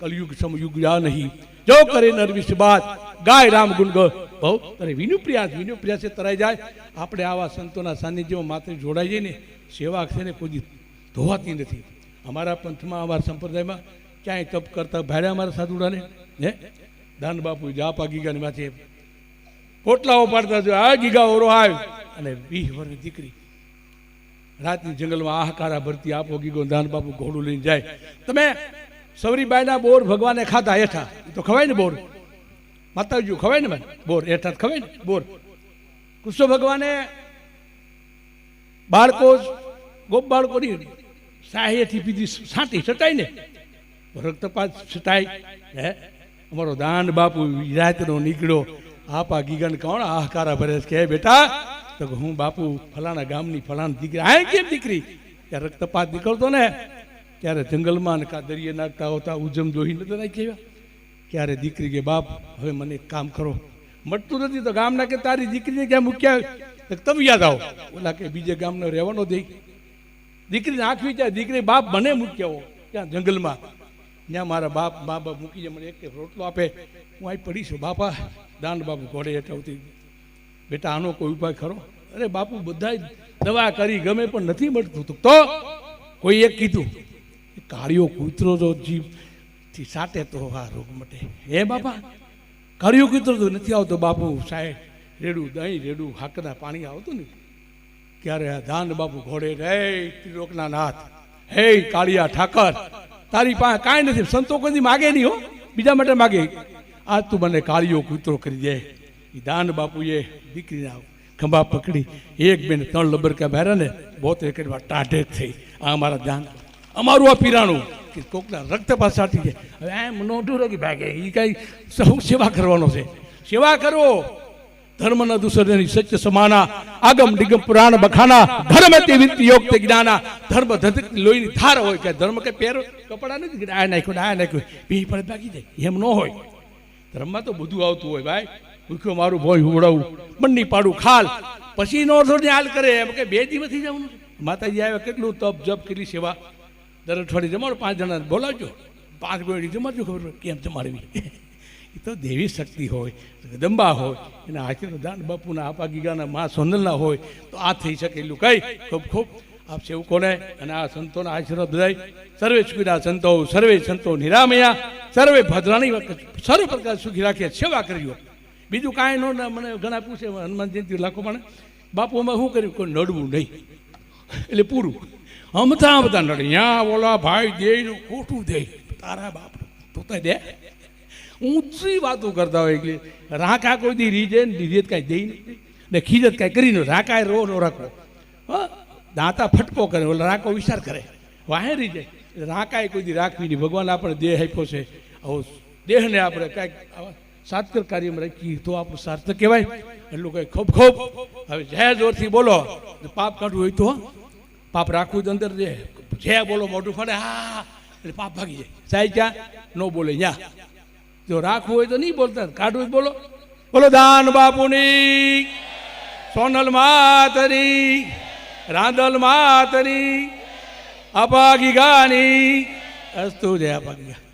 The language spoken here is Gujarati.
कलयुग समयुग या नहीं जो करे नर विष बात गाय राम गुण ग बहु तरे विनु प्रिया से तराई जाए આપણે આવા સંતોના સાનિધ્યમાં માત્ર જોડાઈ જઈને સેવા છે ને કોઈ ધોવાતી નથી। અમારા પંથમાં અમારા સંપ્રદાયમાં ક્યાંય તપ કરતા ભાડે અમારા સાધુડાને હે દાન બાપુ જાપા ગીગાની માથે પોટલાઓ પાડતા જો આ ગીગા ઓરો આવ અને 20 વર્ષની દીકરી રાતની જંગલમાં આહકારા ભરતી આપો ગીગો દાન બાપુ ઘોડું લઈને જાય। તમે સવરીબાઈના બોર ભગવાને ખાધા હેઠા તો ખવાય ને બોર માતાજી ખવાય ને બોર હેઠા ખવાય ને બોર। કૃષ્ણ ભગવાને બાળકો ગોપ બાળકોની સાહેથી પીધી છાંટી છટાઈ ને રક્તપાત છટાઈ હે અમારો દાન બાપુ રાતનો નીકળ્યો આપા ગીગન કોણ આહકારા ભરે કે બેટા તો હું બાપુ ફલાણા ગામની ફલાણા દીકરી આ કેમ દીકરી ત્યાં રક્તપાત નીકળતો ને ત્યારે જંગલમાં કા દરિયે નાખતા હોતા ઉજમ જોઈ નતા નાખ્યા ક્યારે દીકરી કે બાપ હવે મને એક કામ કરો મળતું નથી તો ગામના કે તારી દીકરીને ક્યાં મૂક્યા તમે યાદ આવો ઓલા કે બીજે ગામનો રહેવાનો દે દીકરીને આંખવી ત્યાં દીકરી બાપ મને મૂક્યા ત્યાં જંગલમાં ત્યાં મારા બાપ મા બાપ મૂકી જાય મને એક રોટલો આપે હું અહીં પડીશું બાપા દાન બાપુ ઘોડે હેઠવતી બેટા આનો કોઈ ઉપાય ખરો અરે બાપુ બધા દવા કરી ગમે પણ નથી મળતું તો કોઈ એક કીધું કાળિયો કૂતરો જો જીભથી સાટે તો આ રોગ મટે હે બાપા કાળિયો કૂતરો તો નથી આવતો બાપુ સાહેબ રેડું દહીં રેડું હાકના પાણી આવતું ને ક્યારે આ દાન બાપુ ઘોડે રે ત્રિલોકના નાથ હે કાળિયા ઠાકર તારી પાસે કાંઈ નથી સંતો કોઈ માગે નહીં હો બીજા માટે માગે આજ તું મને કાળિયો કૂતરો કરી દે એ દાન બાપુએ દીકરીના ખંભા પકડી એક બેન 3 લબરકા ભર્યા ને 72 કરવા ટાઢે થઈ આ અમારા દાન અમારું આ પીરાણું કે કોકના રક્તપાત સાટી છે હવે એમ નોંધું રોગી ભાગે એ કાંઈ સૌ સેવા કરવાનો છે સેવા કરો ધર્મના દુસરની સત્ય સમાના આગમ નિગમ પુરાણ બખાના ધર્મ તે વિત્ત યોગ તે જ્ઞાના ધર્મ ધરતી લોહીની ધાર હોય કે ધર્મ કે પેર કપડા નથી આ નાખ્યું પી પડે ભાગી જાય એમ ન હોય ધર્મમાં તો બધું આવતું હોય ભાઈ ભૂખ્યો મારું ભોય ઉડાવું મંડી પાડું ખાલ પછી નો થોડી હાલ કરે એમ કે 2 દિવસથી જવાનું માતાજી આવે કેટલું તપ જપ કેટલી સેવા દર અઠવાડિયે જમાડો 5 જણા બોલાવજો 5 ગોળી જમાડજો ખબર કેમ જમાડવી એ તો દેવી શક્તિ હોય જગદંબા હોય એના આશીર્વાદ દાન બાપુના આપા ગીગાના મા સોનલના હોય તો આ થઈ શકે એટલું કઈ ખૂબ ખૂબ આપ સેવકોને અને આ સંતોના આશીર્વાદ બધાય સર્વે સુખીના સંતો સર્વે સંતો નિરામયા સર્વે ભદ્રાણી સર્વ પ્રકાર સુખી રાખીએ સેવા કર્યો બીજું કાંઈ ન મને ઘણા પૂછે હનુમાન જયંતિ લાખો પણ બાપુમાં શું કર્યું કોઈ નડવું નહીં એટલે પૂરું અમથા બધા નડે ત્યાં ઓલા ભાઈ દે ખોટું દે તારા બાપ તું તો દે ઊંચી વાતો કરતા હોય એટલે રાકા કોઈ દી રીજે ને રીજેત કાંઈ દઈ નહીં ને ખીજત કાંઈ કરી ન રાકા રો નો રાખો હા દાંતા ફટકો કરે ઓલા રાકો વિચાર કરે વાહે રીજે રાકાએ કોઈ દી રાખવી નહીં ભગવાન આપણે દેહ આપ્યો છે આવો દેહને આપણે કાંઈક સાત્કર કાર્યમાં રાખીએ તો આપણું સાર્થક કહેવાય એટલું કંઈ ખૂબ ખૂબ હવે જય જોરથી બોલો પાપ કાઢવું હોય તો પાપ રાખવું તો અંદર દે જય બોલો મોઢું ફાડે હા એટલે પાપ ભાગી જાય સાહેબ ક્યાં ન બોલે ત્યાં જો રાખવું હોય તો નહીં બોલતા કાઢવું બોલો બોલો દાન બાપુની સોનલ માતની રાંદલ માતની આપા ગીગાની અસ્તુ જય આપા ગીગા।